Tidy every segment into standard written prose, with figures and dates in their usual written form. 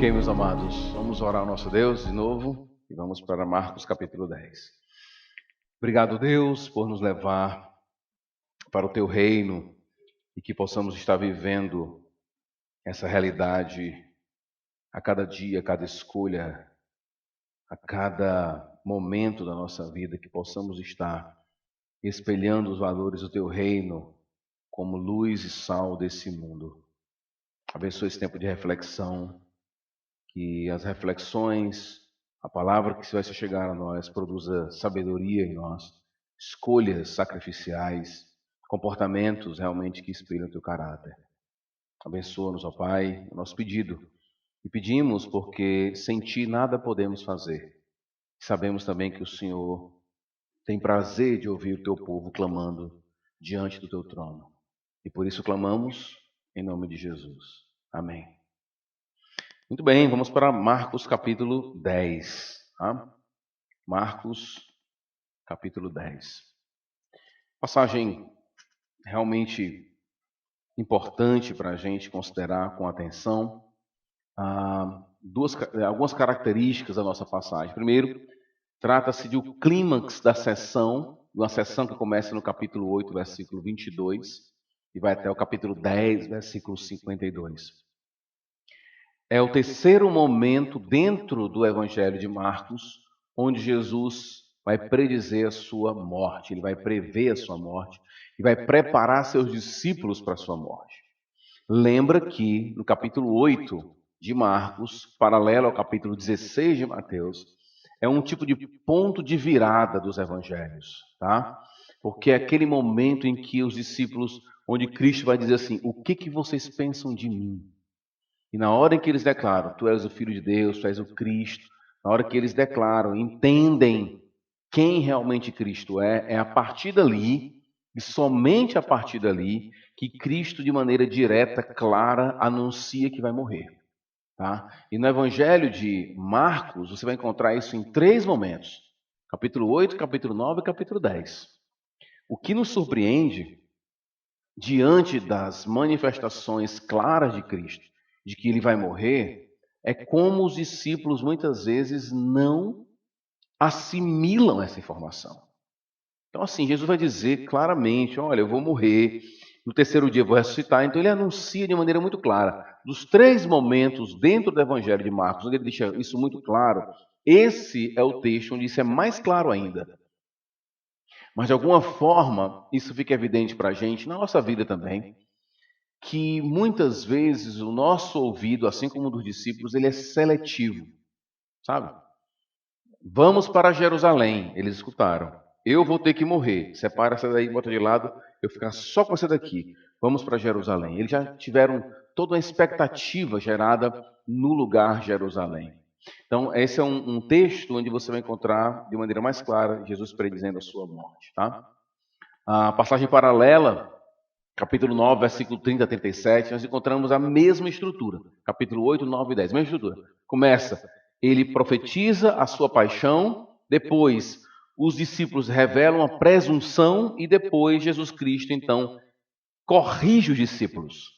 Ok, meus amados, vamos orar ao nosso Deus de novo e vamos para Marcos capítulo 10. Obrigado, Deus, por nos levar para o Teu reino e que possamos estar vivendo essa realidade a cada dia, a cada escolha, a cada momento da nossa vida, que possamos estar espelhando os valores do Teu reino como luz e sal desse mundo. Abençoe esse tempo de reflexão, que as reflexões, a palavra que vai chegar a nós, produza sabedoria em nós, escolhas sacrificiais, comportamentos realmente que espelham o Teu caráter. Abençoa-nos, ó Pai, o nosso pedido. E pedimos porque sem Ti nada podemos fazer. Sabemos também que o Senhor tem prazer de ouvir o Teu povo clamando diante do Teu trono. E por isso clamamos em nome de Jesus. Amém. Muito bem, vamos para Marcos capítulo 10. Tá? Marcos capítulo 10. Passagem realmente importante para a gente considerar com atenção. Algumas características da nossa passagem. Primeiro, trata-se do clímax da sessão, uma sessão que começa no capítulo 8, versículo 22, e vai até o capítulo 10, versículo 52. É o terceiro momento dentro do Evangelho de Marcos, onde Jesus vai predizer a sua morte, ele vai prever a sua morte e vai preparar seus discípulos para a sua morte. Lembra que no capítulo 8 de Marcos, paralelo ao capítulo 16 de Mateus, é um tipo de ponto de virada dos evangelhos, tá? Porque é aquele momento em que os discípulos, onde Cristo vai dizer assim: o que vocês pensam de mim? E na hora em que eles declaram, tu és o Filho de Deus, tu és o Cristo, na hora que eles declaram, entendem quem realmente Cristo é a partir dali, e somente a partir dali, que Cristo, de maneira direta, clara, anuncia que vai morrer. Tá? E no Evangelho de Marcos, você vai encontrar isso em 3 momentos. Capítulo 8, capítulo 9 e capítulo 10. O que nos surpreende, diante das manifestações claras de Cristo, de que ele vai morrer, é como os discípulos muitas vezes não assimilam essa informação. Então assim, Jesus vai dizer claramente, olha, eu vou morrer, no terceiro dia eu vou ressuscitar. Então ele anuncia de maneira muito clara. Dos 3 momentos dentro do Evangelho de Marcos, onde ele deixa isso muito claro, esse é o texto onde isso é mais claro ainda. Mas de alguma forma, isso fica evidente para a gente, na nossa vida também, que muitas vezes o nosso ouvido, assim como o dos discípulos, ele é seletivo, sabe? Vamos para Jerusalém, eles escutaram. Eu vou ter que morrer, separa essa daí, bota de lado, eu ficar só com essa daqui. Vamos para Jerusalém. Eles já tiveram toda uma expectativa gerada no lugar Jerusalém. Então, esse é um texto onde você vai encontrar, de maneira mais clara, Jesus predizendo a sua morte. Tá? A passagem paralela, capítulo 9, versículo 30 a 37, nós encontramos a mesma estrutura. Capítulo 8, 9 e 10, mesma estrutura. Começa, ele profetiza a sua paixão, depois os discípulos revelam a presunção e depois Jesus Cristo, então, corrige os discípulos.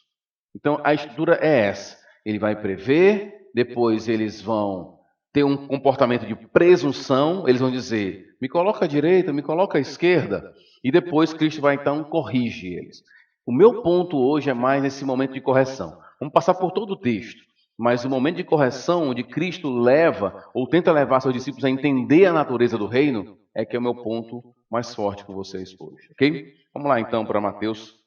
Então, a estrutura é essa. Ele vai prever, depois eles vão ter um comportamento de presunção, eles vão dizer, me coloca à direita, me coloca à esquerda, e depois Cristo vai, então, corrigir eles. O meu ponto hoje é mais nesse momento de correção. Vamos passar por todo o texto, mas o momento de correção, onde Cristo leva, ou tenta levar seus discípulos a entender a natureza do reino, é que é o meu ponto mais forte com vocês hoje, ok? Vamos lá então para Marcos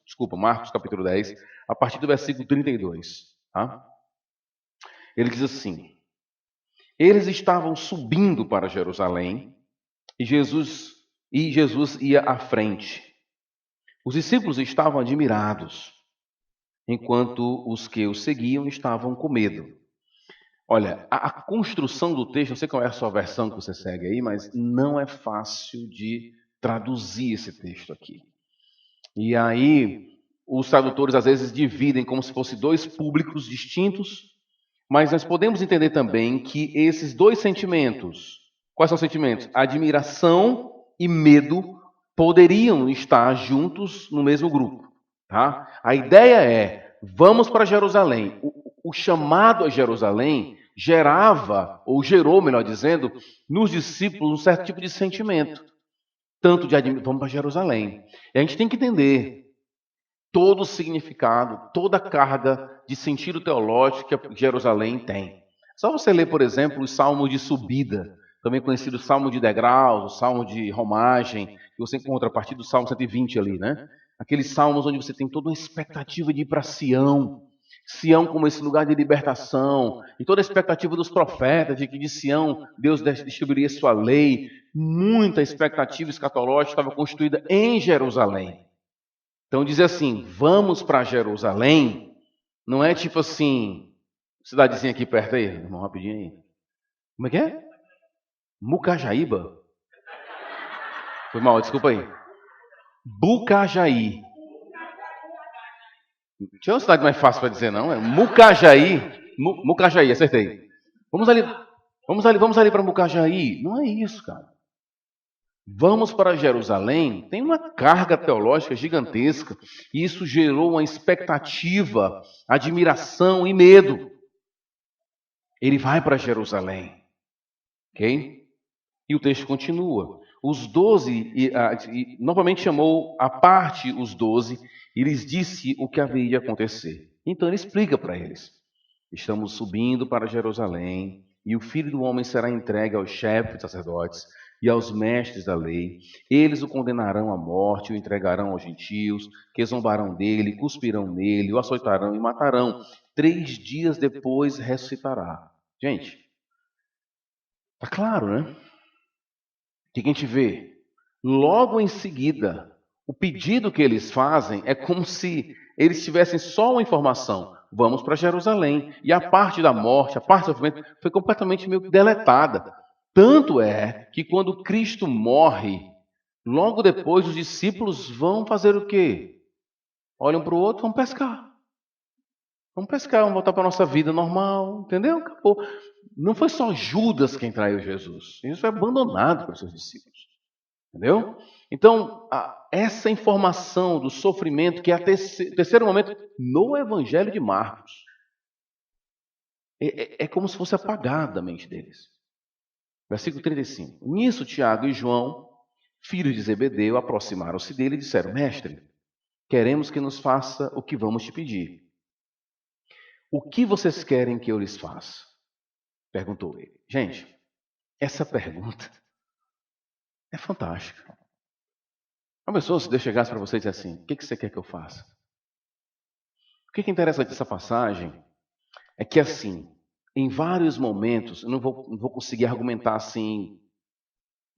capítulo 10, a partir do versículo 32. Tá? Ele diz assim, eles estavam subindo para Jerusalém e Jesus ia à frente. Os discípulos estavam admirados, enquanto os que o seguiam estavam com medo. Olha, a construção do texto, não sei qual é a sua versão que você segue aí, mas não é fácil de traduzir esse texto aqui. E aí, os tradutores às vezes dividem como se fossem 2 públicos distintos, mas nós podemos entender também que esses 2 sentimentos, quais são os sentimentos? Admiração e medo poderiam estar juntos no mesmo grupo. Tá? A ideia é, vamos para Jerusalém. O chamado a Jerusalém gerava, ou gerou, melhor dizendo, nos discípulos um certo tipo de sentimento. Tanto de vamos para Jerusalém. E a gente tem que entender todo o significado, toda a carga de sentido teológico que Jerusalém tem. Só você ler, por exemplo, os salmos de subida, também conhecido salmo de degraus, o salmo de romagem, que você encontra a partir do salmo 120 ali, né? Aqueles salmos onde você tem toda uma expectativa de ir para Sião. Sião como esse lugar de libertação, e toda a expectativa dos profetas de que de Sião Deus distribuiria sua lei. Muita expectativa escatológica estava construída em Jerusalém. Então dizer assim, vamos para Jerusalém, não é tipo assim, cidadezinha aqui perto aí, irmão, rapidinho aí. Como é que é? Mucajaíba? Foi mal, desculpa aí. Bucajaí. Tinha uma cidade mais fácil para dizer, não? É Mucajaí. Mucajaí, acertei. Vamos ali para Mucajaí. Não é isso, cara. Vamos para Jerusalém, tem uma carga teológica gigantesca, e isso gerou uma expectativa, admiração e medo. Ele vai para Jerusalém, ok? E o texto continua. Os 12, novamente chamou à parte os 12, e lhes disse o que haveria de acontecer. Então ele explica para eles: estamos subindo para Jerusalém, e o Filho do Homem será entregue aos chefes dos sacerdotes e aos mestres da lei. Eles o condenarão à morte, o entregarão aos gentios, que zombarão dele, cuspirão nele, o açoitarão e matarão. 3 dias depois ressuscitará. Gente, tá claro, né? O que a gente vê? Logo em seguida, o pedido que eles fazem é como se eles tivessem só uma informação: vamos para Jerusalém. E a parte da morte, a parte do sofrimento, foi completamente meio que deletada. Tanto é que quando Cristo morre, logo depois os discípulos vão fazer o quê? Olham para o outro, vão pescar. Vamos pescar, vamos voltar para a nossa vida normal, entendeu? Acabou. Não foi só Judas quem traiu Jesus. Jesus foi abandonado pelos seus discípulos. Entendeu? Então, essa informação do sofrimento, que é o terceiro momento no Evangelho de Marcos, é como se fosse apagada da mente deles. Versículo 35. Nisso, Tiago e João, filhos de Zebedeu, aproximaram-se dele e disseram: Mestre, queremos que nos faça o que vamos te pedir. O que vocês querem que eu lhes faça? Perguntou ele. Gente, essa pergunta é fantástica. Uma pessoa, se Deus chegasse para você e dissesse assim: o que você quer que eu faça? O que é interessante dessa passagem é que, assim, em vários momentos, eu não vou conseguir argumentar assim,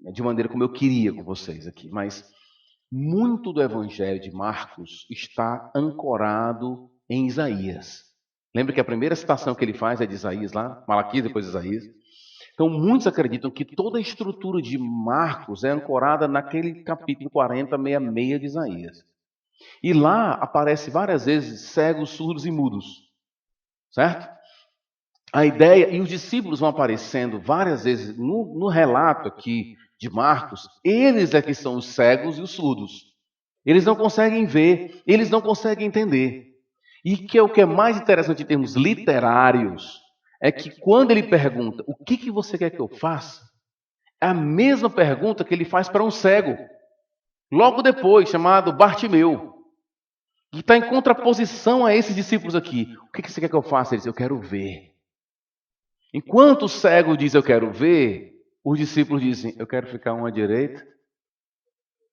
de maneira como eu queria com vocês aqui, mas muito do Evangelho de Marcos está ancorado em Isaías. Lembra que a primeira citação que ele faz é de Isaías lá, Malaquias, depois Isaías. Então, muitos acreditam que toda a estrutura de Marcos é ancorada naquele capítulo 40, 66 de Isaías. E lá aparece várias vezes cegos, surdos e mudos. Certo? A ideia, e os discípulos vão aparecendo várias vezes no relato aqui de Marcos, eles é que são os cegos e os surdos. Eles não conseguem ver, eles não conseguem entender. E que é o que é mais interessante em termos literários, é que quando ele pergunta, o que você quer que eu faça? É a mesma pergunta que ele faz para um cego, logo depois, chamado Bartimeu, que está em contraposição a esses discípulos aqui. O que você quer que eu faça? Ele diz: eu quero ver. Enquanto o cego diz: eu quero ver, os discípulos dizem: eu quero ficar um à direita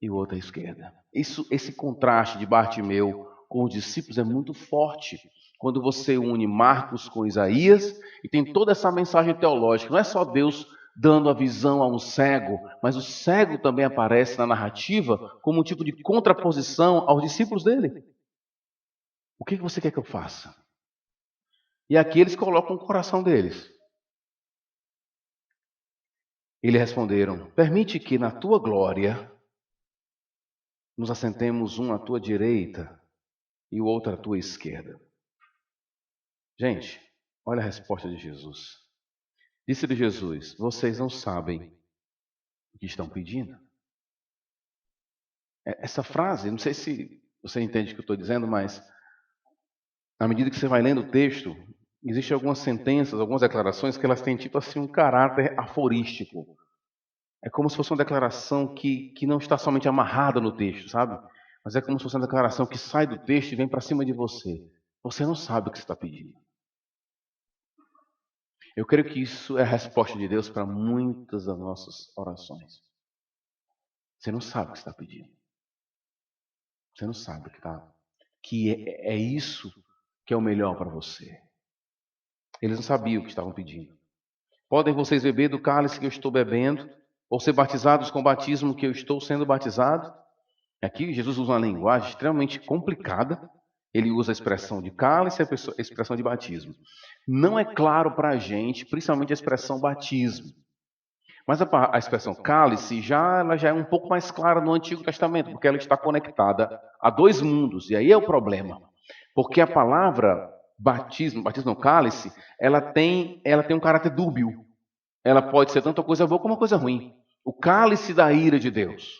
e o outro à esquerda. Esse contraste de Bartimeu com os discípulos é muito forte. Quando você une Marcos com Isaías, e tem toda essa mensagem teológica, não é só Deus dando a visão a um cego, mas o cego também aparece na narrativa como um tipo de contraposição aos discípulos dele. O que você quer que eu faça? E aqui eles colocam o coração deles. Eles responderam: permite que na tua glória nos assentemos um à tua direita e o outro à tua esquerda. Gente, olha a resposta de Jesus. Disse-lhe Jesus: vocês não sabem o que estão pedindo. Essa frase, não sei se você entende o que eu estou dizendo, mas à medida que você vai lendo o texto, existem algumas sentenças, algumas declarações que elas têm tipo assim um caráter aforístico. É como se fosse uma declaração que não está somente amarrada no texto, sabe? Mas é como se fosse uma declaração que sai do texto e vem para cima de você. Você não sabe o que você está pedindo. Eu creio que isso é a resposta de Deus para muitas das nossas orações. Você não sabe o que você está pedindo. Você não sabe o que está. Que é isso que é o melhor para você. Eles não sabiam o que estavam pedindo. Podem vocês beber do cálice que eu estou bebendo, ou ser batizados com o batismo que eu estou sendo batizado? Aqui Jesus usa uma linguagem extremamente complicada. Ele usa a expressão de cálice e a expressão de batismo. Não é claro para a gente, principalmente a expressão batismo. Mas a expressão cálice ela já é um pouco mais clara no Antigo Testamento, porque ela está conectada a dois mundos. E aí é o problema. Porque a palavra batismo não, cálice, ela tem um caráter dúbio. Ela pode ser tanto uma coisa boa como uma coisa ruim. O cálice da ira de Deus.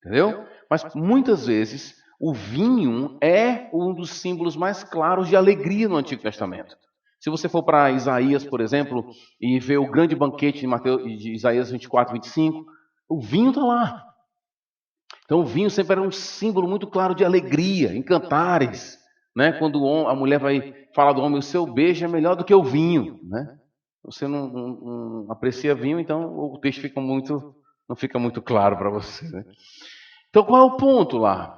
Entendeu? Mas muitas vezes o vinho é um dos símbolos mais claros de alegria no Antigo Testamento. Se você for para Isaías, por exemplo, e ver o grande banquete de Isaías 24, 25, o vinho está lá. Então o vinho sempre era um símbolo muito claro de alegria, em cantares. Né? Quando a mulher vai falar do homem, o seu beijo é melhor do que o vinho. Né? Você não aprecia vinho, então o texto não fica muito claro para você. Né? Então qual é o ponto lá?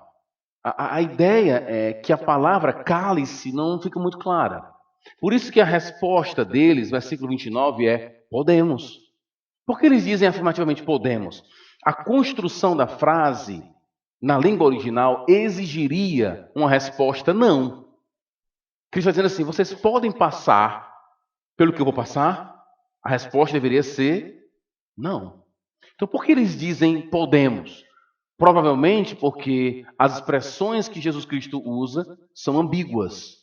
A ideia é que a palavra cálice não fica muito clara. Por isso que a resposta deles, versículo 29, é podemos. Por que eles dizem afirmativamente podemos? A construção da frase, na língua original, exigiria uma resposta não. Cristo está dizendo assim, vocês podem passar pelo que eu vou passar? A resposta deveria ser não. Então por que eles dizem podemos? Provavelmente porque as expressões que Jesus Cristo usa são ambíguas.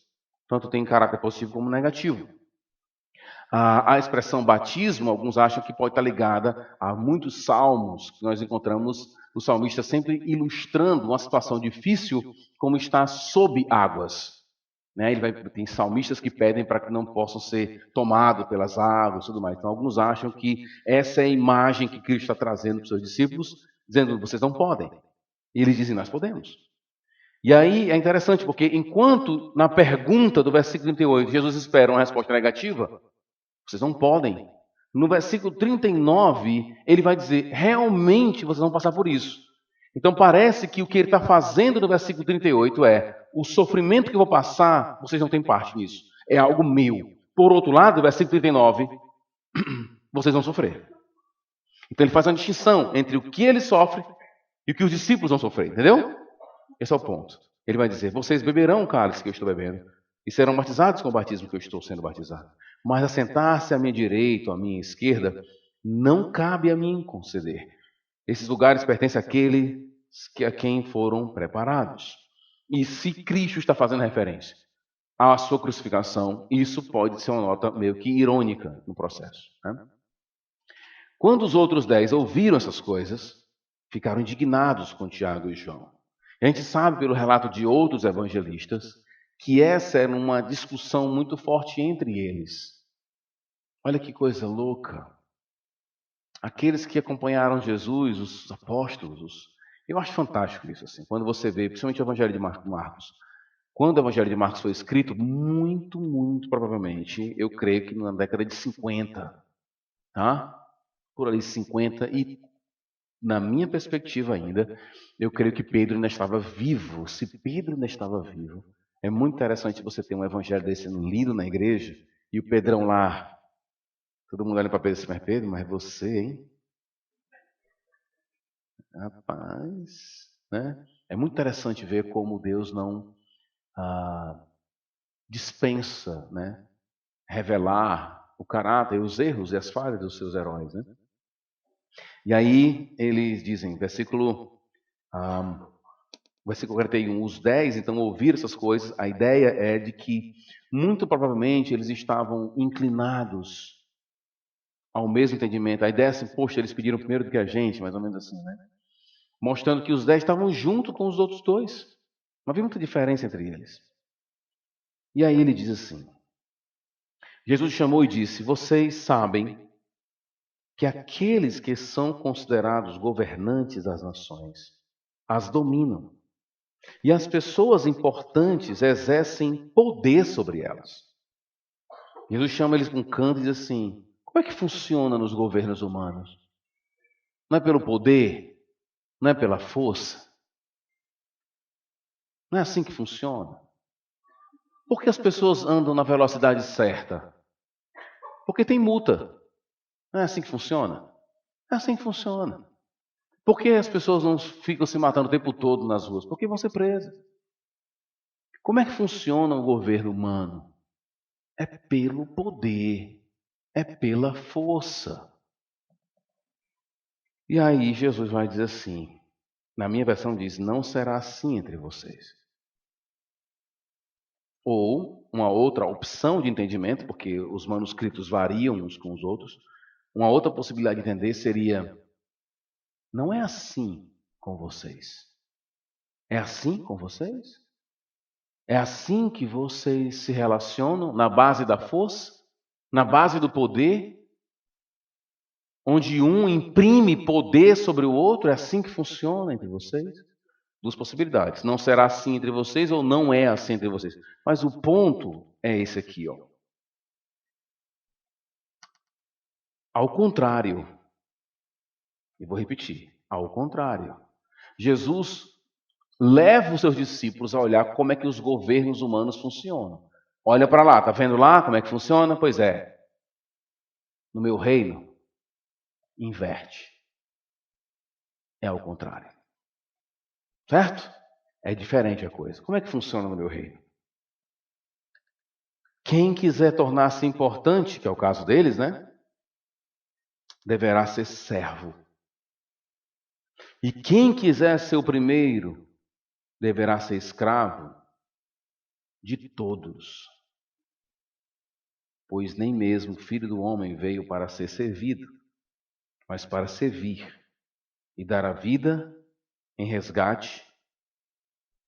Tanto tem caráter positivo como negativo. A expressão batismo, alguns acham que pode estar ligada a muitos salmos que nós encontramos o salmista sempre ilustrando uma situação difícil como estar sob águas. Né? Tem salmistas que pedem para que não possam ser tomados pelas águas e tudo mais. Então, alguns acham que essa é a imagem que Cristo está trazendo para os seus discípulos, dizendo, vocês não podem. E eles dizem, nós podemos. E aí é interessante, porque enquanto na pergunta do versículo 38, Jesus espera uma resposta negativa, vocês não podem. No versículo 39, ele vai dizer, realmente vocês vão passar por isso. Então parece que o que ele está fazendo no versículo 38 é, o sofrimento que eu vou passar, vocês não têm parte nisso. É algo meu. Por outro lado, versículo 39, vocês vão sofrer. Então ele faz uma distinção entre o que ele sofre e o que os discípulos vão sofrer, entendeu? Esse é o ponto. Ele vai dizer, vocês beberão o cálice que eu estou bebendo e serão batizados com o batismo que eu estou sendo batizado. Mas assentar-se à minha direita ou à minha esquerda não cabe a mim conceder. Esses lugares pertencem àqueles a quem foram preparados. E se Cristo está fazendo referência à sua crucificação, isso pode ser uma nota meio que irônica no processo. Né? Quando os outros 10 ouviram essas coisas, ficaram indignados com Tiago e João. A gente sabe pelo relato de outros evangelistas que essa era uma discussão muito forte entre eles. Olha que coisa louca. Aqueles que acompanharam Jesus, os apóstolos, eu acho fantástico isso, assim, quando você vê, principalmente o Evangelho de Marcos. Quando o Evangelho de Marcos foi escrito, muito provavelmente, eu creio que na década de 50, tá? Por ali 50, e na minha perspectiva ainda, eu creio que Pedro ainda estava vivo. Se Pedro ainda estava vivo, é muito interessante você ter um evangelho desse sendo lido na igreja, e o Pedrão lá, todo mundo olha para Pedro e diz, mas Pedro, mas você, hein? Rapaz, né? É muito interessante ver como Deus não dispensa, né? Revelar o caráter, os erros e as falhas dos seus heróis, né? E aí eles dizem, versículo 41, os 10 então ouviram essas coisas, a ideia é de que muito provavelmente eles estavam inclinados ao mesmo entendimento. A ideia é assim, poxa, eles pediram primeiro do que a gente, mais ou menos assim, né? Mostrando que os 10 estavam junto com os outros dois. Não havia muita diferença entre eles. E aí ele diz assim, Jesus chamou e disse: vocês sabem que aqueles que são considerados governantes das nações as dominam. E as pessoas importantes exercem poder sobre elas. Jesus chama eles com canto e diz assim: como é que funciona nos governos humanos? Não é pelo poder? Não é pela força? Não é assim que funciona? Por que as pessoas andam na velocidade certa? Porque tem multa. Não é assim que funciona? É assim que funciona. Por que as pessoas não ficam se matando o tempo todo nas ruas? Porque vão ser presas. Como é que funciona o governo humano? É pelo poder, é pela força. E aí Jesus vai dizer assim, na minha versão diz, não será assim entre vocês. Ou uma outra opção de entendimento, porque os manuscritos variam uns com os outros, uma outra possibilidade de entender seria, não é assim com vocês. É assim com vocês? É assim que vocês se relacionam na base da força? Na base do poder? Onde um imprime poder sobre o outro? É assim que funciona entre vocês? Duas possibilidades. Não será assim entre vocês ou não é assim entre vocês. Mas o ponto é esse aqui, ó. Ao contrário. E vou repetir. Ao contrário. Jesus leva os seus discípulos a olhar como é que os governos humanos funcionam. Olha para lá, tá vendo lá como é que funciona? Pois é. No meu reino, inverte. É ao contrário. Certo? É diferente a coisa. Como é que funciona no meu reino? Quem quiser tornar-se importante, que é o caso deles, né? Deverá ser servo. E quem quiser ser o primeiro, deverá ser escravo de todos. Pois nem mesmo o Filho do Homem veio para ser servido, mas para servir e dar a vida em resgate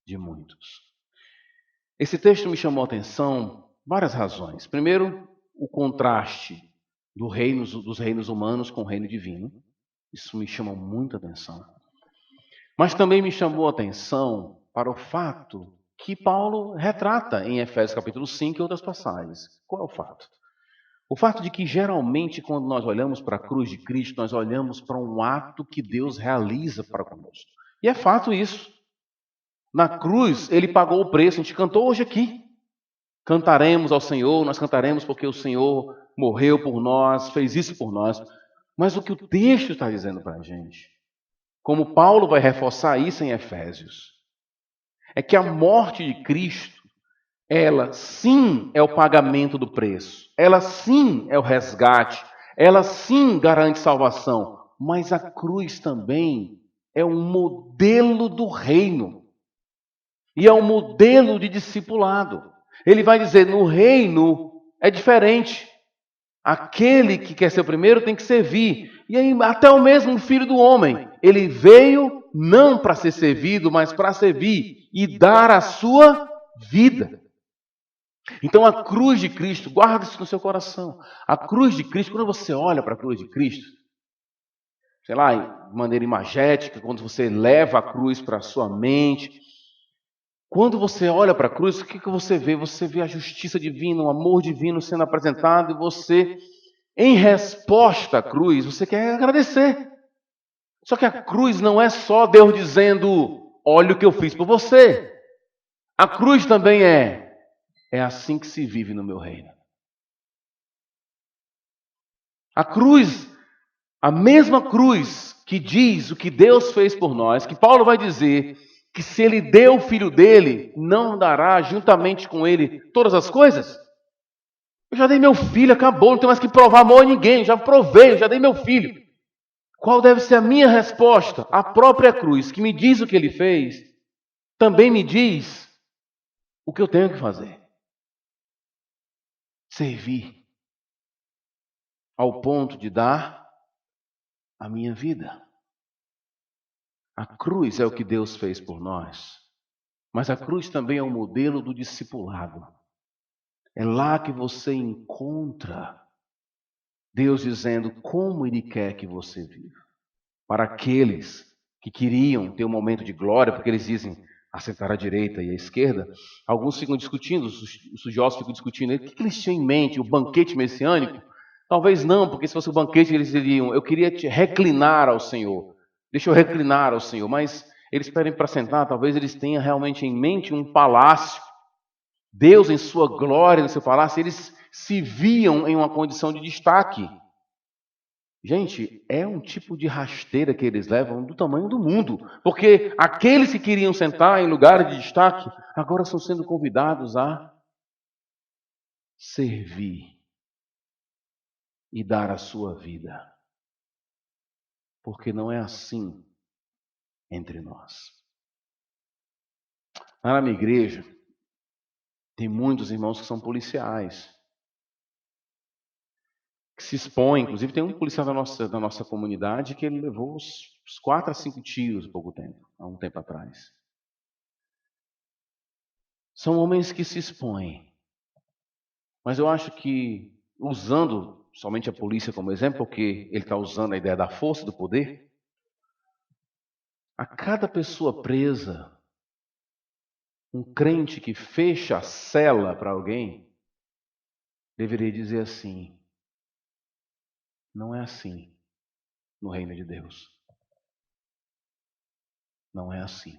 de muitos. Esse texto me chamou a atenção várias razões. Primeiro, o contraste dos reinos humanos com o reino divino. Isso me chama muita atenção. Mas também me chamou a atenção para o fato que Paulo retrata em Efésios capítulo 5 e outras passagens. Qual é o fato? O fato de que geralmente quando nós olhamos para a cruz de Cristo, nós olhamos para um ato que Deus realiza para conosco. E é fato isso. Na cruz, ele pagou o preço. A gente cantou hoje aqui. Cantaremos ao Senhor, nós cantaremos porque o Senhor morreu por nós, fez isso por nós. Mas o que o texto está dizendo para a gente, como Paulo vai reforçar isso em Efésios, é que a morte de Cristo, ela sim é o pagamento do preço, ela sim é o resgate, ela sim garante salvação, mas a cruz também é um modelo do reino e é um modelo de discipulado. Ele vai dizer, no reino é diferente. Aquele que quer ser o primeiro tem que servir. E aí, até o mesmo Filho do Homem, ele veio não para ser servido, mas para servir e dar a sua vida. Então a cruz de Cristo, guarda isso no seu coração. A cruz de Cristo, quando você olha para a cruz de Cristo, sei lá, de maneira imagética, quando você leva a cruz para a sua mente, quando você olha para a cruz, o que você vê? Você vê a justiça divina, o amor divino sendo apresentado e você, em resposta à cruz, você quer agradecer. Só que a cruz não é só Deus dizendo, olha o que eu fiz por você. A cruz também é assim que se vive no meu reino. A cruz, a mesma cruz que diz o que Deus fez por nós, que Paulo vai dizer que se ele deu o filho dele, não dará juntamente com ele todas as coisas? Eu já dei meu filho, acabou, não tenho mais que provar amor a ninguém, já provei, já dei meu filho. Qual deve ser a minha resposta? A própria cruz, que me diz o que ele fez, também me diz o que eu tenho que fazer. Servir ao ponto de dar a minha vida. A cruz é o que Deus fez por nós, mas a cruz também é um modelo do discipulado. É lá que você encontra Deus dizendo como Ele quer que você viva. Para aqueles que queriam ter um momento de glória, porque eles dizem assentar à direita e à esquerda, alguns ficam discutindo, os estudiosos ficam discutindo, o que eles tinham em mente, o banquete messiânico? Talvez não, porque se fosse o banquete eles diriam, eu queria te reclinar ao Senhor, deixa eu reclinar ao Senhor, mas eles pedem para sentar, talvez eles tenham realmente em mente um palácio, Deus em sua glória no seu palácio, eles se viam em uma condição de destaque. Gente, é um tipo de rasteira que eles levam do tamanho do mundo. Porque aqueles que queriam sentar em lugares de destaque, agora estão sendo convidados a servir e dar a sua vida. Porque não é assim entre nós. Lá na minha igreja, tem muitos irmãos que são policiais. Que se expõem. Inclusive tem um policial da nossa comunidade que ele levou uns 4 a 5 tiros há pouco tempo, há um tempo atrás. São homens que se expõem. Mas eu acho que, usando somente a polícia como exemplo, porque ele está usando a ideia da força, do poder, a cada pessoa presa, um crente que fecha a cela para alguém, deveria dizer assim: não é assim no reino de Deus. Não é assim.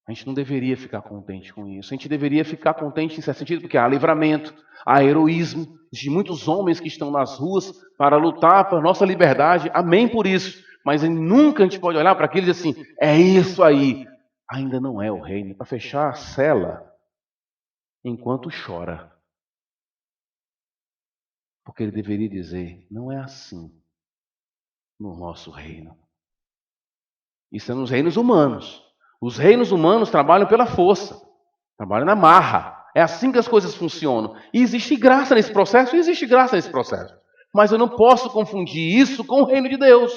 A gente não deveria ficar contente com isso. A gente deveria ficar contente em certo sentido, porque há livramento, há heroísmo de muitos homens que estão nas ruas para lutar por nossa liberdade. Amém por isso. Mas nunca a gente pode olhar para aquilo e dizer assim, é isso aí. Ainda não é o reino. Para fechar a cela enquanto chora. Porque ele deveria dizer, não é assim no nosso reino. Isso é nos reinos humanos. Os reinos humanos trabalham pela força, trabalham na marra. É assim que as coisas funcionam. E existe graça nesse processo? Existe graça nesse processo. Mas eu não posso confundir isso com o reino de Deus.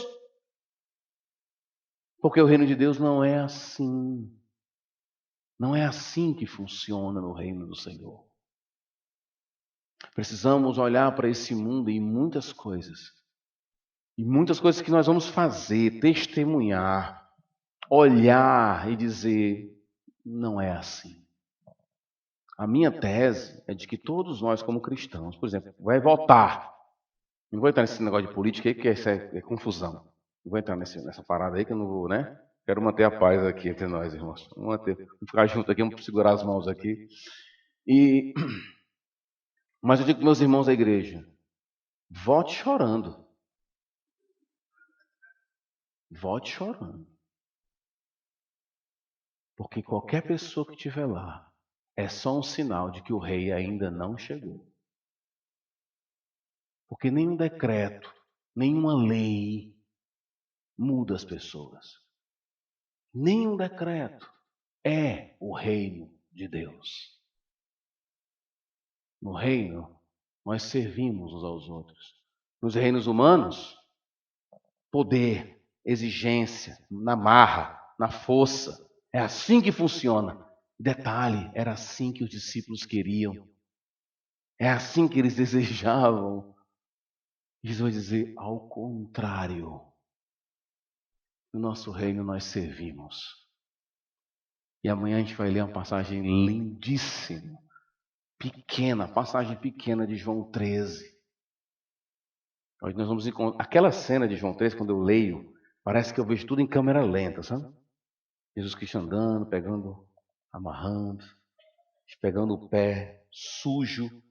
Porque o reino de Deus não é assim. Não é assim que funciona no reino do Senhor. Precisamos olhar para esse mundo e muitas coisas. E muitas coisas que nós vamos fazer, testemunhar, olhar e dizer, não é assim. A minha tese é de que todos nós, como cristãos, por exemplo, vai votar. Não vou entrar nesse negócio de política aí, porque isso é confusão. Não vou entrar nessa parada aí que eu não vou, né? Quero manter a paz aqui entre nós, irmãos. Vamos ficar junto aqui, vamos segurar as mãos aqui. Mas eu digo para meus irmãos da igreja, vote chorando. Vote chorando. Porque qualquer pessoa que estiver lá é só um sinal de que o rei ainda não chegou. Porque nenhum decreto, nenhuma lei muda as pessoas. Nenhum decreto é o reino de Deus. No reino, nós servimos uns aos outros. Nos reinos humanos, poder, exigência, na marra, na força. É assim que funciona. Detalhe, era assim que os discípulos queriam. É assim que eles desejavam. Jesus vai dizer, ao contrário. No nosso reino nós servimos. E amanhã a gente vai ler uma passagem lindíssima, pequena, passagem pequena de João 13. Hoje nós vamos encontrar aquela cena de João 13, quando eu leio, parece que eu vejo tudo em câmera lenta, sabe? Jesus Cristo andando, pegando, amarrando, pegando o pé sujo,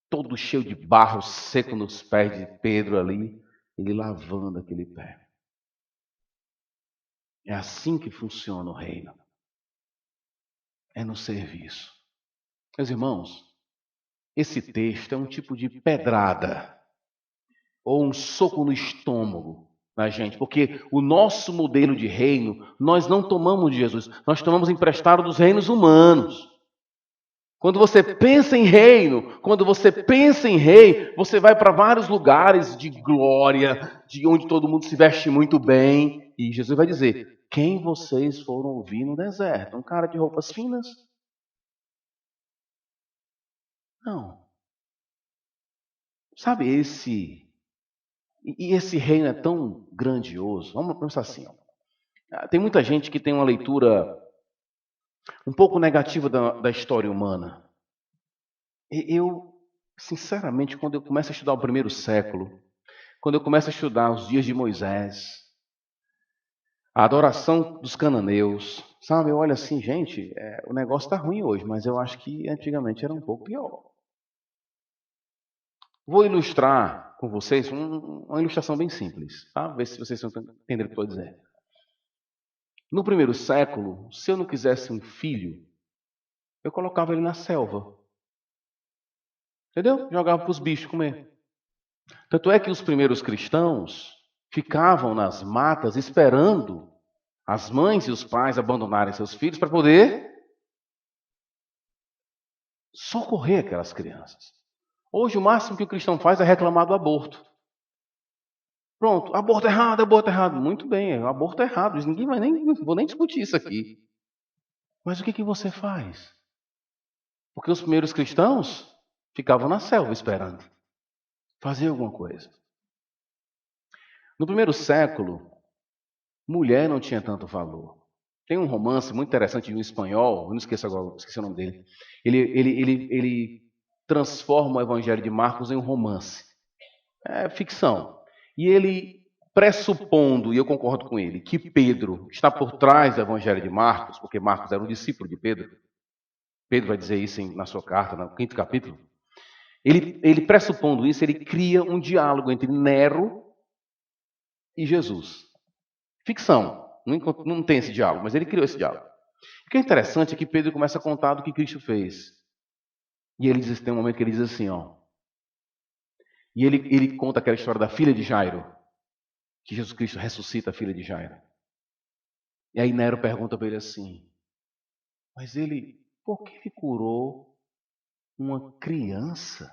todo cheio de barro seco nos pés de Pedro ali, ele lavando aquele pé. É assim que funciona o reino. É no serviço. Meus irmãos, esse texto é um tipo de pedrada ou um soco no estômago na gente, porque o nosso modelo de reino, nós não tomamos de Jesus, nós tomamos emprestado dos reinos humanos. Quando você pensa em reino, quando você pensa em rei, você vai para vários lugares de glória, de onde todo mundo se veste muito bem, e Jesus vai dizer, quem vocês foram ouvir no deserto? Um cara de roupas finas? Não. Sabe, esse reino é tão grandioso. Vamos pensar assim, ó. Tem muita gente que tem uma leitura um pouco negativa da história humana. Eu, sinceramente, quando eu começo a estudar o primeiro século, quando eu começo a estudar os dias de Moisés, a adoração dos cananeus, sabe, eu olho assim, gente, o negócio está ruim hoje, mas eu acho que antigamente era um pouco pior. Vou ilustrar com vocês uma ilustração bem simples, tá? Ver se vocês estão entendendo o que eu estou dizendo. No primeiro século, se eu não quisesse um filho, eu colocava ele na selva. Entendeu? Jogava para os bichos comer. Tanto é que os primeiros cristãos ficavam nas matas esperando as mães e os pais abandonarem seus filhos para poder socorrer aquelas crianças. Hoje, o máximo que o cristão faz é reclamar do aborto. Pronto, aborto errado, aborto errado. Muito bem, aborto errado. Ninguém vai nem, vou nem discutir isso aqui. Mas o que você faz? Porque os primeiros cristãos ficavam na selva esperando fazer alguma coisa. No primeiro século, mulher não tinha tanto valor. Tem um romance muito interessante de um espanhol, eu não esqueço agora, esqueci o nome dele. Ele transforma o Evangelho de Marcos em um romance. É ficção. E ele, pressupondo, e eu concordo com ele, que Pedro está por trás do Evangelho de Marcos, porque Marcos era um discípulo de Pedro. Pedro vai dizer isso na sua carta, no 5º capítulo. Ele pressupondo isso, ele cria um diálogo entre Nero e Jesus. Ficção. Não tem esse diálogo, mas ele criou esse diálogo. O que é interessante é que Pedro começa a contar do que Cristo fez. E ele diz, tem um momento que ele diz assim, ó. E ele conta aquela história da filha de Jairo, que Jesus Cristo ressuscita a filha de Jairo. E aí Nero pergunta para ele assim, mas por que ele curou uma criança?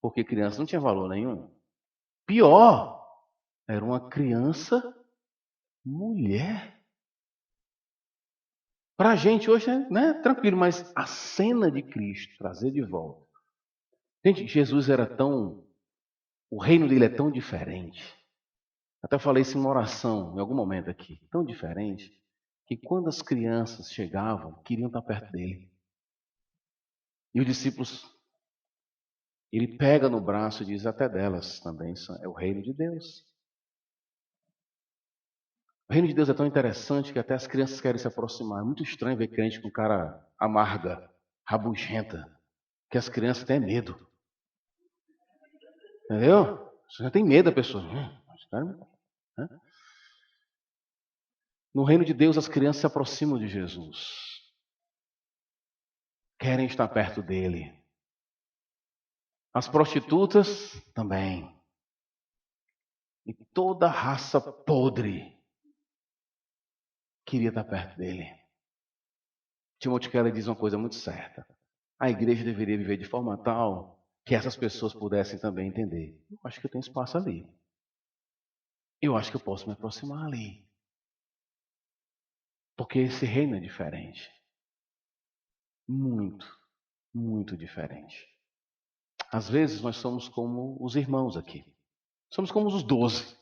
Porque criança não tinha valor nenhum. Pior, era uma criança mulher. Para a gente hoje é tranquilo, mas a cena de Cristo, trazer de volta. Gente, Jesus era o reino dele é tão diferente. Até falei isso em uma oração, em algum momento aqui. Tão diferente, que quando as crianças chegavam, queriam estar perto dele. E os discípulos, ele pega no braço e diz, até delas também, é o reino de Deus. O reino de Deus é tão interessante que até as crianças querem se aproximar. É muito estranho ver crente com cara amarga, rabugenta, que as crianças têm medo. Entendeu? Você já tem medo da pessoa. No reino de Deus, as crianças se aproximam de Jesus. Querem estar perto dele. As prostitutas também. E toda raça podre queria estar perto dele. Timothy Keller diz uma coisa muito certa. A igreja deveria viver de forma tal que essas pessoas pudessem também entender. Eu acho que eu tenho espaço ali. Eu acho que eu posso me aproximar ali. Porque esse reino é diferente. Muito, muito diferente. Às vezes nós somos como os irmãos aqui. Somos como os 12.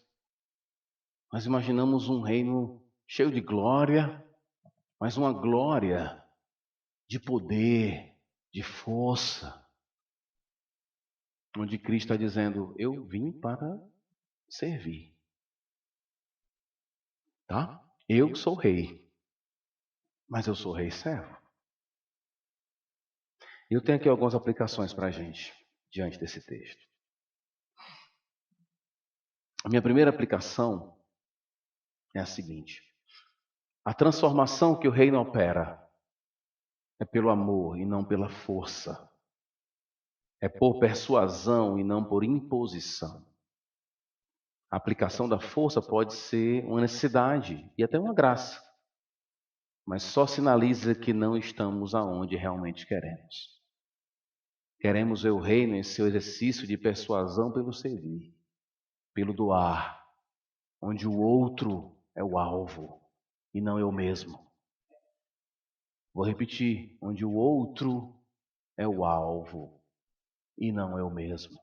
Nós imaginamos um reino cheio de glória, mas uma glória de poder, de força. Onde Cristo está dizendo, eu vim para servir. Tá? Eu sou rei, mas eu sou rei servo. Eu tenho aqui algumas aplicações para a gente, diante desse texto. A minha primeira aplicação é a seguinte. A transformação que o reino opera é pelo amor e não pela força. É por persuasão e não por imposição. A aplicação da força pode ser uma necessidade e até uma graça, mas só sinaliza que não estamos aonde realmente queremos. Queremos ver o reino em seu exercício de persuasão pelo servir, pelo doar, onde o outro é o alvo e não eu mesmo. Vou repetir, onde o outro é o alvo e não é o mesmo.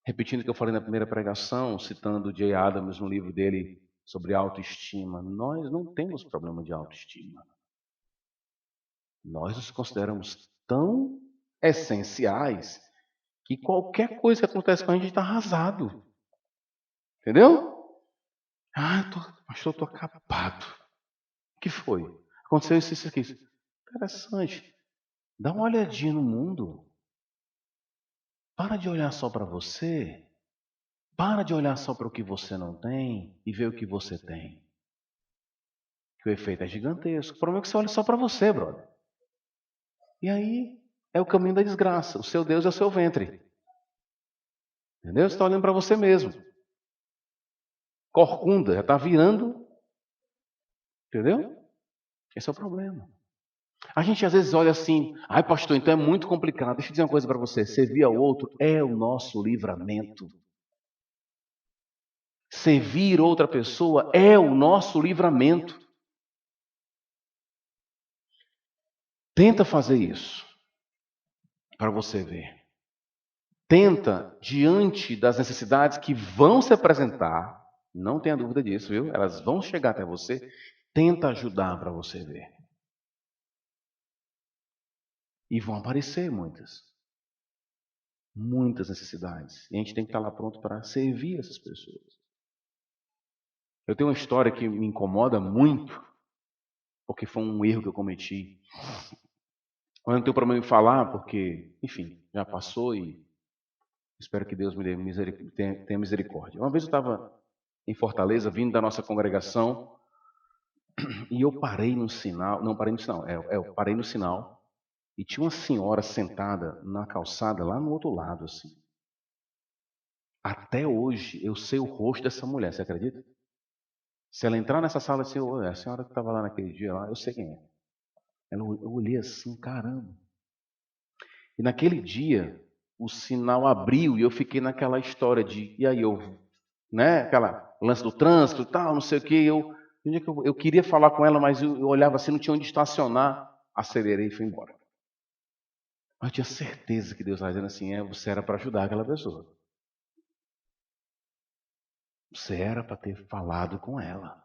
Repetindo o que eu falei na primeira pregação, citando Jay Adams no livro dele sobre autoestima, nós não temos problema de autoestima. Nós nos consideramos tão essenciais que qualquer coisa que acontece com a gente está arrasado. Entendeu? Pastor, eu estou acabado. O que foi? Aconteceu isso aqui. Interessante. Dá uma olhadinha no mundo. Para de olhar só para você. Para de olhar só para o que você não tem e ver o que você tem. Que o efeito é gigantesco. O problema é que você olha só para você, brother. E aí é o caminho da desgraça. O seu Deus é o seu ventre. Entendeu? Você está olhando para você mesmo. Corcunda, já está virando. Entendeu? Esse é o problema. A gente às vezes olha assim, ai pastor, então é muito complicado. Deixa eu dizer uma coisa para você. Servir ao outro é o nosso livramento. Servir outra pessoa é o nosso livramento. Tenta fazer isso para você ver. Tenta, diante das necessidades que vão se apresentar, não tenha dúvida disso, viu? Elas vão chegar até você. Tenta ajudar para você ver. E vão aparecer muitas necessidades. E a gente tem que estar lá pronto para servir essas pessoas. Eu tenho uma história que me incomoda muito, porque foi um erro que eu cometi. Eu não tenho problema em falar, porque, enfim, já passou e espero que Deus me dê tenha misericórdia. Uma vez eu estava em Fortaleza, vindo da nossa congregação, e eu parei no sinal, eu parei no sinal, e tinha uma senhora sentada na calçada, lá no outro lado, assim. Até hoje, eu sei o rosto dessa mulher, você acredita? Se ela entrar nessa sala, assim, a senhora que estava lá naquele dia, lá, eu sei quem é. Eu olhei assim, caramba. E naquele dia, o sinal abriu e eu fiquei naquela história de, e aí aquela lance do trânsito e tal, não sei o que, eu queria falar com ela, mas eu olhava assim, não tinha onde estacionar, acelerei e fui embora. Mas eu tinha certeza que Deus estava dizendo assim, você era para ajudar aquela pessoa. Você era para ter falado com ela.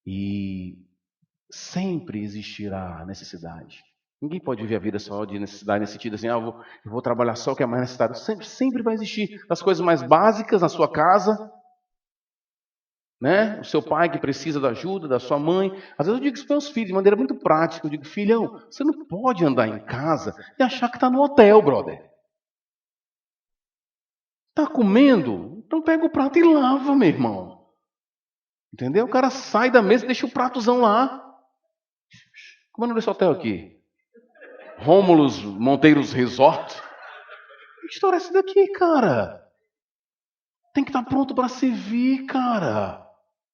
E sempre existirá necessidade. Ninguém pode viver a vida só de necessidade, nesse sentido assim, eu vou trabalhar só o que é mais necessário. Sempre vai existir as coisas mais básicas na sua casa, né? O seu pai que precisa da ajuda, da sua mãe. Às vezes eu digo isso para os meus filhos, de maneira muito prática. Eu digo, filhão, você não pode andar em casa e achar que está no hotel, brother. Está comendo? Então pega o prato e lava, meu irmão. Entendeu? O cara sai da mesa e deixa o pratozão lá. Como é o nome desse hotel aqui? Rômulus Monteiros Resort. Que história é essa daqui, cara? Tem que estar pronto para servir, cara.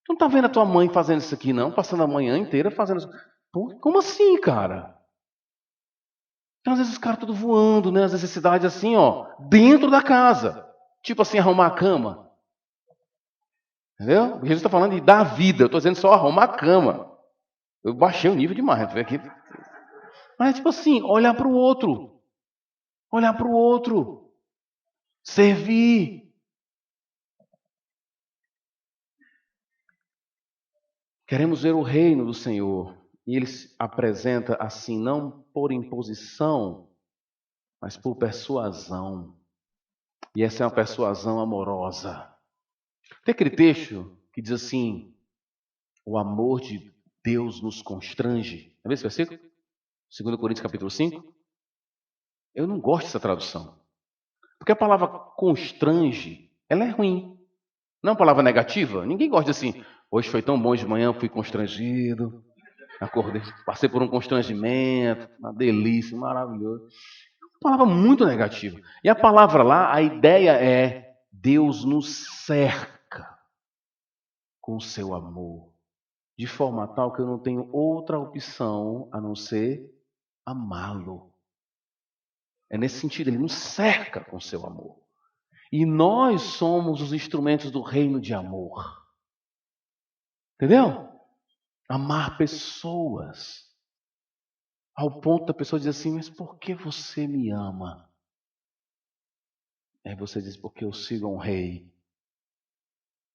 Tu não tá vendo a tua mãe fazendo isso aqui, não? Passando a manhã inteira fazendo isso. Pô, como assim, cara? Então, às vezes os caras tudo voando, né? As necessidades assim, ó, dentro da casa. Tipo assim, arrumar a cama. Entendeu? Jesus está falando de dar vida. Eu estou dizendo só arrumar a cama. Eu baixei o nível demais. Aqui. Mas, tipo assim, olhar para o outro. Olhar para o outro. Servir. Queremos ver o reino do Senhor. E ele se apresenta assim, não por imposição, mas por persuasão. E essa é uma persuasão amorosa. Tem aquele texto que diz assim, o amor de Deus nos constrange. É esse versículo? 2 Coríntios capítulo 5. Eu não gosto dessa tradução. Porque a palavra constrange, ela é ruim. Não é uma palavra negativa. Ninguém gosta de assim, hoje foi tão bom de manhã, fui constrangido. Acordei, passei por um constrangimento, uma delícia, maravilhoso. É uma palavra muito negativa. E a palavra lá, a ideia é Deus nos cerca com o seu amor, de forma tal que eu não tenho outra opção a não ser amá-lo. É nesse sentido, ele nos cerca com o seu amor. E nós somos os instrumentos do reino de amor. Entendeu? Amar pessoas. ao ponto da pessoa dizer assim, mas por que você me ama? Aí você diz, porque eu sigo um rei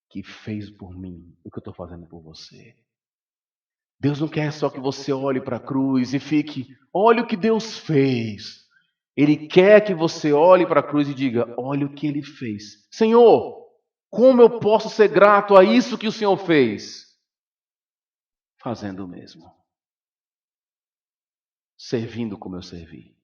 que fez por mim o que eu estou fazendo por você. Deus não quer só que você olhe para a cruz e fique, olha o que Deus fez. Ele quer que você olhe para a cruz e diga, olha o que Ele fez. Senhor, como eu posso ser grato a isso que o Senhor fez? Fazendo o mesmo. Servindo como eu servi.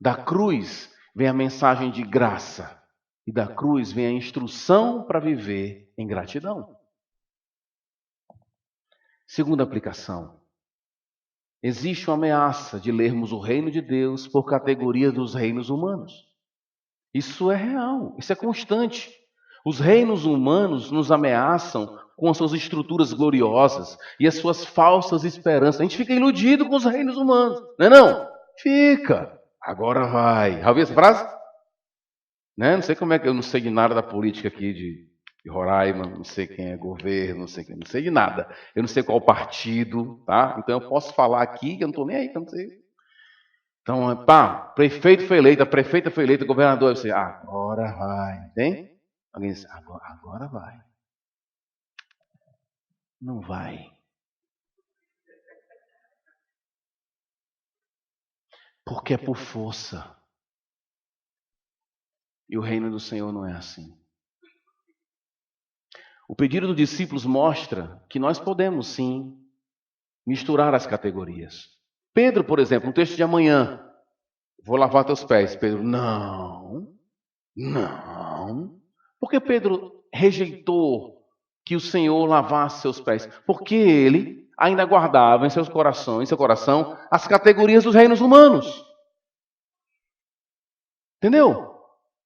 Da cruz vem a mensagem de graça. E da cruz vem a instrução para viver em gratidão. Segunda aplicação. Existe uma ameaça de lermos o reino de Deus por categoria dos reinos humanos. Isso é real, isso é constante. Os reinos humanos nos ameaçam com as suas estruturas gloriosas e as suas falsas esperanças. A gente fica iludido com os reinos humanos, não é não? Fica. Agora vai. Já ouviu essa frase? Né? Não sei como é que eu não sei de nada da política aqui de Roraima, não sei quem é governo, não sei de nada. Eu não sei qual partido, tá? Então eu posso falar aqui que eu não estou nem aí, que eu não sei. Então, prefeito foi eleito, a prefeita foi eleita, o governador, você, agora vai, tem? Alguém diz, agora vai. Não vai. Porque é por força. E o reino do Senhor não é assim. O pedido dos discípulos mostra que nós podemos, sim, misturar as categorias. Pedro, por exemplo, no texto de amanhã, vou lavar teus pés. Pedro, não. Por que Pedro rejeitou que o Senhor lavasse seus pés? Porque ele ainda guardava em seu coração, as categorias dos reinos humanos. Entendeu?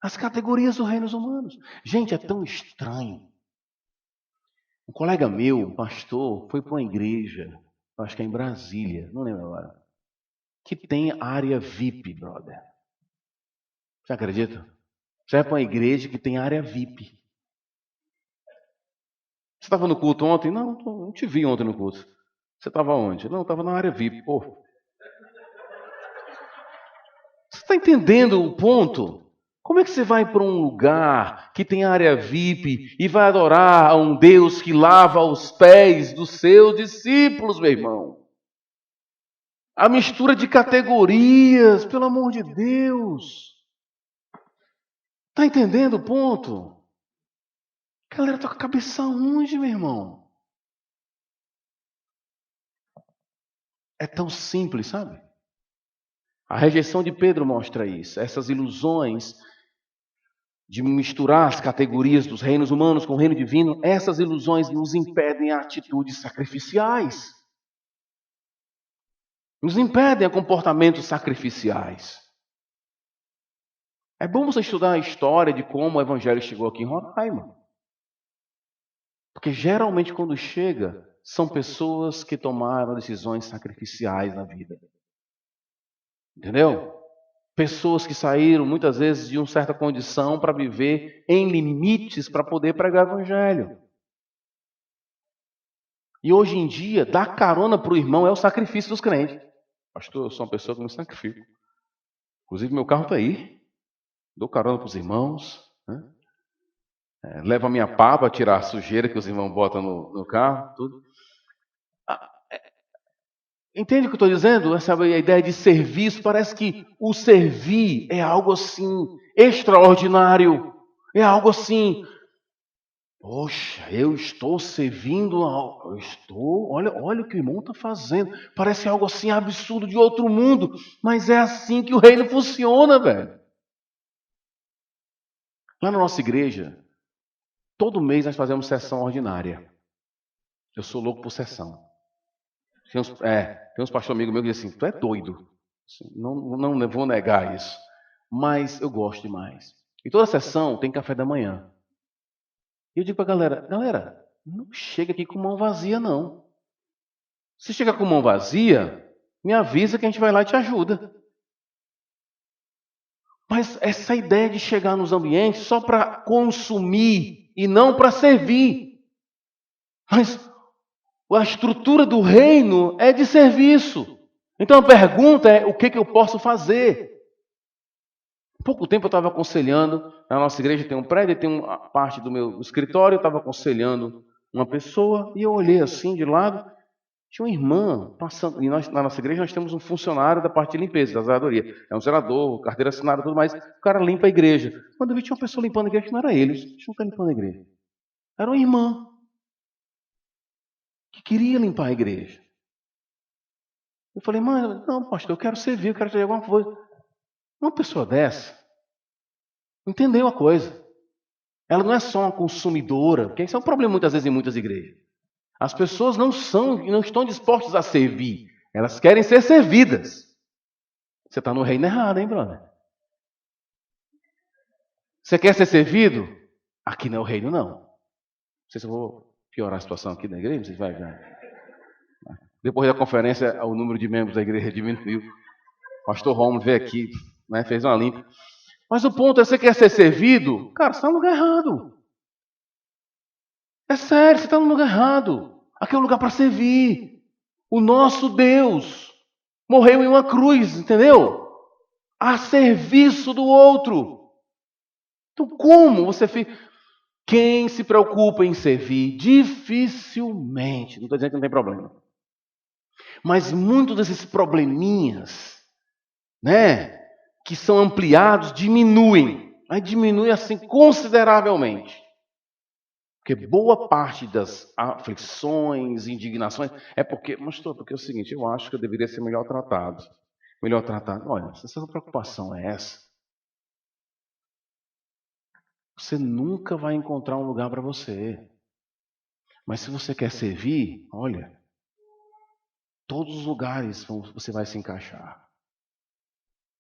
As categorias dos reinos humanos. Gente, é tão estranho. Um colega meu, um pastor, foi para uma igreja, acho que é em Brasília, não lembro agora, que tem área VIP, brother. Você acredita? Você vai para uma igreja que tem área VIP. Você estava no culto ontem? Não te vi ontem no culto. Você estava onde? Não, estava na área VIP. Pô. Você está entendendo o ponto? Como é que você vai para um lugar que tem área VIP e vai adorar a um Deus que lava os pés dos seus discípulos, meu irmão? A mistura de categorias, pelo amor de Deus. Está entendendo o ponto? A galera está com a cabeça onde, meu irmão? É tão simples, sabe? A rejeição de Pedro mostra isso. Essas ilusões de misturar as categorias dos reinos humanos com o reino divino, essas ilusões nos impedem a atitudes sacrificiais. Nos impedem a comportamentos sacrificiais. É bom você estudar a história de como o evangelho chegou aqui em Roraima. Porque geralmente quando chega, são pessoas que tomaram decisões sacrificiais na vida. Entendeu? Pessoas que saíram muitas vezes de uma certa condição para viver em limites para poder pregar o evangelho. E hoje em dia, dar carona para o irmão é o sacrifício dos crentes. Pastor, eu sou uma pessoa que me sacrifico. Inclusive, meu carro está aí. Dou carona para os irmãos. Né? Levo a minha pá para tirar a sujeira que os irmãos botam no carro. Tudo. Entende o que eu estou dizendo? Essa é a ideia de serviço. Parece que o servir é algo assim extraordinário. É algo assim. Poxa, eu estou servindo. Olha o que o irmão está fazendo. Parece algo assim absurdo de outro mundo. Mas é assim que o reino funciona, velho. Lá na nossa igreja, todo mês nós fazemos sessão ordinária. Eu sou louco por sessão. Tem uns pastores amigos meus que dizem assim, tu é doido. Não vou negar isso. Mas eu gosto demais. E toda sessão tem café da manhã. E eu digo para a galera, não chega aqui com mão vazia, não. Se chegar com mão vazia, me avisa que a gente vai lá e te ajuda. Mas essa ideia de chegar nos ambientes só para consumir e não para servir. Mas a estrutura do reino é de serviço. Então a pergunta é, o que eu posso fazer? Há pouco tempo eu estava aconselhando, na nossa igreja tem um prédio, tem uma parte do meu escritório, eu estava aconselhando uma pessoa, e eu olhei assim de lado, tinha uma irmã passando, e nós, na nossa igreja nós temos um funcionário da parte de limpeza, da zeladoria. É um zelador, carteira assinada e tudo mais, o cara limpa a igreja. Quando eu vi, tinha uma pessoa limpando a igreja, que não era ele, não está limpando a igreja. Era uma irmã que queria limpar a igreja. Eu falei, mãe, não, pastor, eu quero servir, eu quero fazer alguma coisa. Uma pessoa dessa entendeu a coisa. Ela não é só uma consumidora, porque isso é um problema muitas vezes em muitas igrejas. As pessoas não estão dispostas a servir. Elas querem ser servidas. Você está no reino errado, hein, brother? Você quer ser servido? Aqui não é o reino, não. Não sei se eu vou piorar a situação aqui da igreja, vocês vai já. Depois da conferência, o número de membros da igreja diminuiu. O pastor Romulo veio aqui, né, fez uma limpa. Mas o ponto é, você quer ser servido? Cara, você está no lugar errado. É sério, você está no lugar errado. Aqui é um lugar para servir. O nosso Deus morreu em uma cruz, entendeu? A serviço do outro. Então, como você fica? Quem se preocupa em servir, dificilmente, não estou dizendo que não tem problema, mas muitos desses probleminhas, né, que são ampliados, diminuem. Mas diminui assim consideravelmente. Porque boa parte das aflições, indignações, é porque, porque é o seguinte, eu acho que eu deveria ser melhor tratado. Melhor tratado. Olha, se essa preocupação é essa, você nunca vai encontrar um lugar para você. Mas se você quer servir, olha, todos os lugares você vai se encaixar.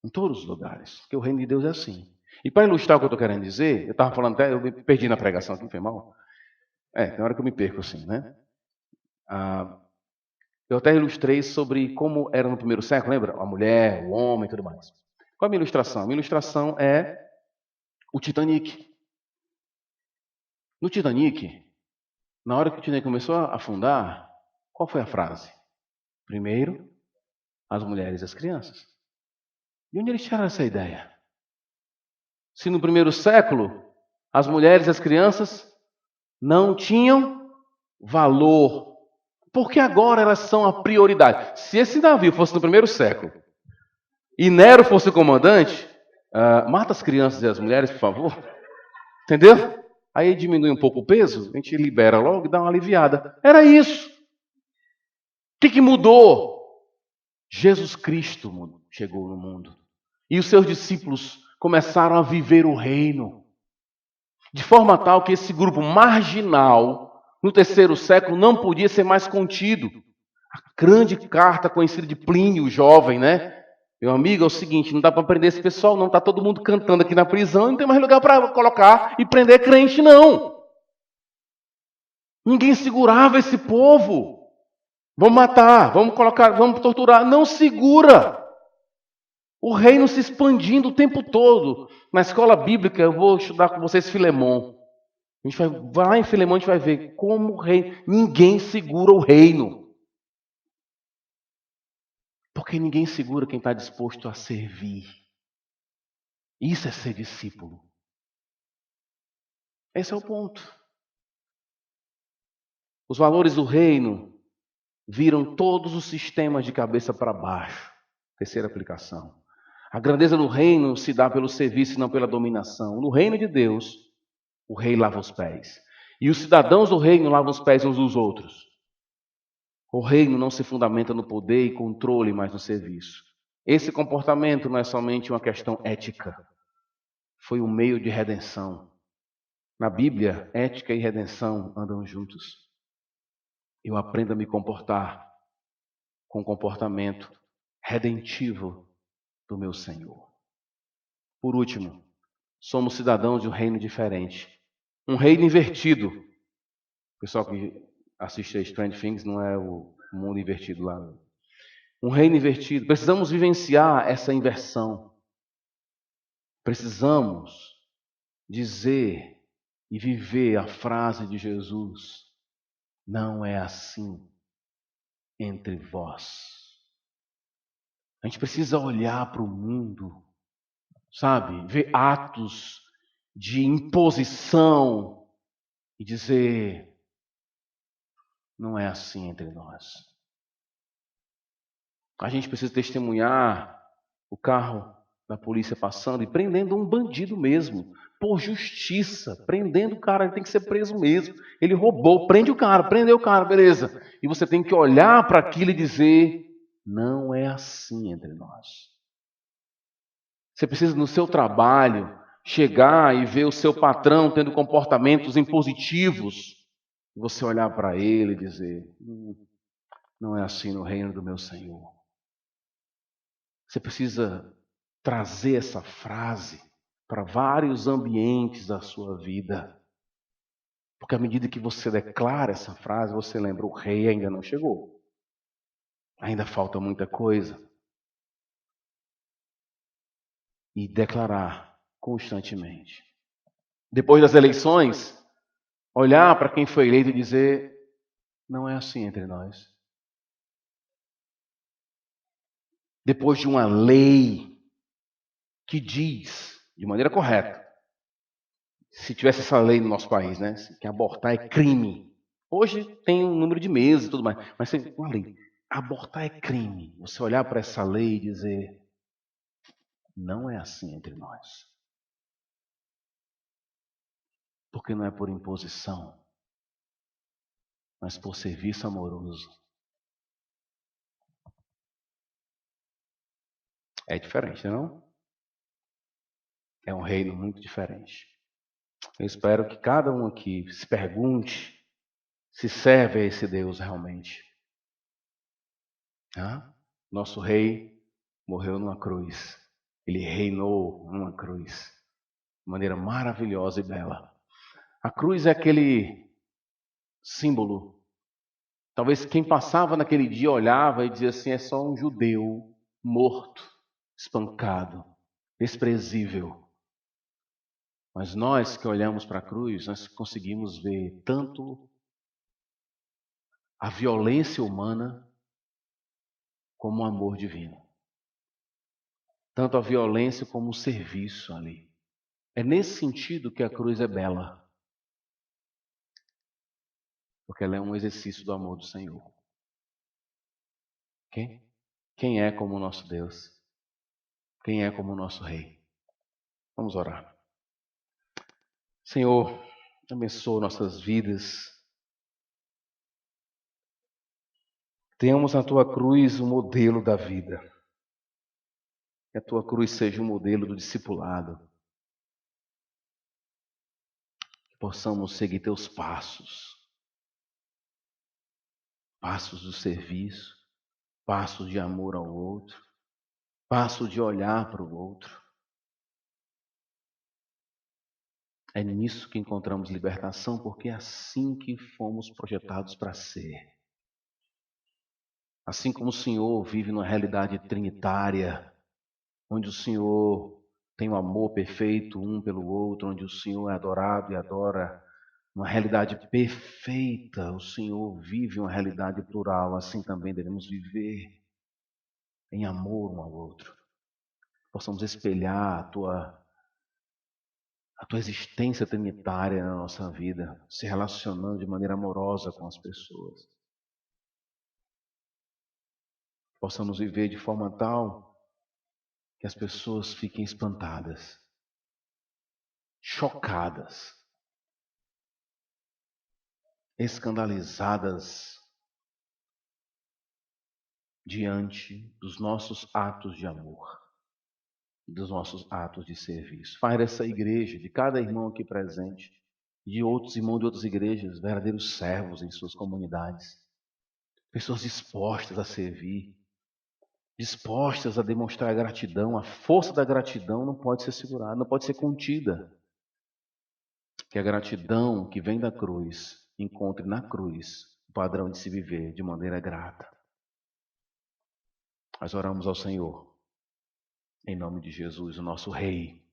Em todos os lugares. Porque o reino de Deus é assim. E para ilustrar o que eu estou querendo dizer, eu estava falando até, eu me perdi na pregação aqui, foi mal. Tem hora que eu me perco assim, né? Eu até ilustrei sobre como era no primeiro século, lembra? A mulher, o homem e tudo mais. Qual é a minha ilustração? A minha ilustração é o Titanic. No Titanic, na hora que o Titanic começou a afundar, qual foi a frase? Primeiro, as mulheres e as crianças. De onde eles tiraram essa ideia? Se no primeiro século, as mulheres e as crianças não tinham valor, porque agora elas são a prioridade. Se esse navio fosse no primeiro século e Nero fosse o comandante, mata as crianças e as mulheres, por favor. Entendeu? Aí diminui um pouco o peso, a gente libera logo e dá uma aliviada. Era isso. O que mudou? Jesus Cristo chegou no mundo. E os seus discípulos começaram a viver o reino. De forma tal que esse grupo marginal, no terceiro século, não podia ser mais contido. A grande carta conhecida de Plínio, o jovem, né? Meu amigo, é o seguinte, não dá para prender esse pessoal, não. Está todo mundo cantando aqui na prisão, não tem mais lugar para colocar e prender crente, não. Ninguém segurava esse povo. Vamos matar, vamos colocar, vamos torturar. Não segura. O reino se expandindo o tempo todo. Na escola bíblica, eu vou estudar com vocês Filemão. A gente vai lá em Filemão, a gente vai ver como o reino, ninguém segura o reino. Porque ninguém segura quem está disposto a servir. Isso é ser discípulo. Esse é o ponto. Os valores do reino viram todos os sistemas de cabeça para baixo. Terceira aplicação. A grandeza do reino se dá pelo serviço e não pela dominação. No reino de Deus, o rei lava os pés. E os cidadãos do reino lavam os pés uns dos outros. O reino não se fundamenta no poder e controle, mas no serviço. Esse comportamento não é somente uma questão ética. Foi um meio de redenção. Na Bíblia, ética e redenção andam juntos. Eu aprendo a me comportar com o comportamento redentivo do meu Senhor. Por último, somos cidadãos de um reino diferente. Um reino invertido. O pessoal que assiste a Stranger Things não é o mundo invertido lá. Um reino invertido. Precisamos vivenciar essa inversão. Precisamos dizer e viver a frase de Jesus: não é assim entre vós. A gente precisa olhar para o mundo, sabe? Ver atos de imposição e dizer: não é assim entre nós. A gente precisa testemunhar o carro da polícia passando e prendendo um bandido mesmo, por justiça, prendendo o cara, ele tem que ser preso mesmo. Ele roubou, prende o cara, prendeu o cara, beleza. E você tem que olhar para aquilo e dizer: não é assim entre nós. Você precisa, no seu trabalho, chegar e ver o seu patrão tendo comportamentos impositivos, e você olhar para ele e dizer: não é assim no reino do meu Senhor. Você precisa trazer essa frase para vários ambientes da sua vida. Porque à medida que você declara essa frase, você lembra: o rei ainda não chegou. Ainda falta muita coisa. E declarar constantemente. Depois das eleições, olhar para quem foi eleito e dizer: não é assim entre nós. Depois de uma lei que diz, de maneira correta, se tivesse essa lei no nosso país, né, que abortar é crime. Hoje tem um número de meses e tudo mais, mas tem uma lei. Abortar é crime. Você olhar para essa lei e dizer: não é assim entre nós. Porque não é por imposição, mas por serviço amoroso. É diferente, não? É um reino muito diferente. Eu espero que cada um aqui se pergunte se serve a esse Deus realmente. Nosso rei morreu numa cruz. Ele reinou numa cruz. De maneira maravilhosa e bela. A cruz é aquele símbolo. Talvez quem passava naquele dia olhava e dizia assim: é só um judeu morto, espancado, desprezível. Mas nós que olhamos para a cruz, nós conseguimos ver tanto a violência humana como o amor divino. Tanto a violência como o serviço ali. É nesse sentido que a cruz é bela. Porque ela é um exercício do amor do Senhor. Quem é como o nosso Deus? Quem é como o nosso Rei? Vamos orar. Senhor, abençoa nossas vidas. Tenhamos na tua cruz o modelo da vida. Que a tua cruz seja o modelo do discipulado. Que possamos seguir teus passos. Passos do serviço, passos de amor ao outro, passos de olhar para o outro. É nisso que encontramos libertação, porque é assim que fomos projetados para ser. Assim como o Senhor vive numa realidade trinitária, onde o Senhor tem um amor perfeito um pelo outro, onde o Senhor é adorado e adora uma realidade perfeita, o Senhor vive uma realidade plural, assim também devemos viver em amor um ao outro. Possamos espelhar a tua existência trinitária na nossa vida, se relacionando de maneira amorosa com as pessoas. Possamos viver de forma tal que as pessoas fiquem espantadas, chocadas, escandalizadas diante dos nossos atos de amor, dos nossos atos de serviço. Faz dessa igreja, de cada irmão aqui presente, de outros irmãos de outras igrejas, verdadeiros servos em suas comunidades, pessoas dispostas a servir, dispostas a demonstrar gratidão. A força da gratidão não pode ser segurada, não pode ser contida. Que a gratidão que vem da cruz encontre na cruz o padrão de se viver de maneira grata. Nós oramos ao Senhor, em nome de Jesus, o nosso Rei.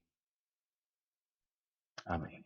Amém.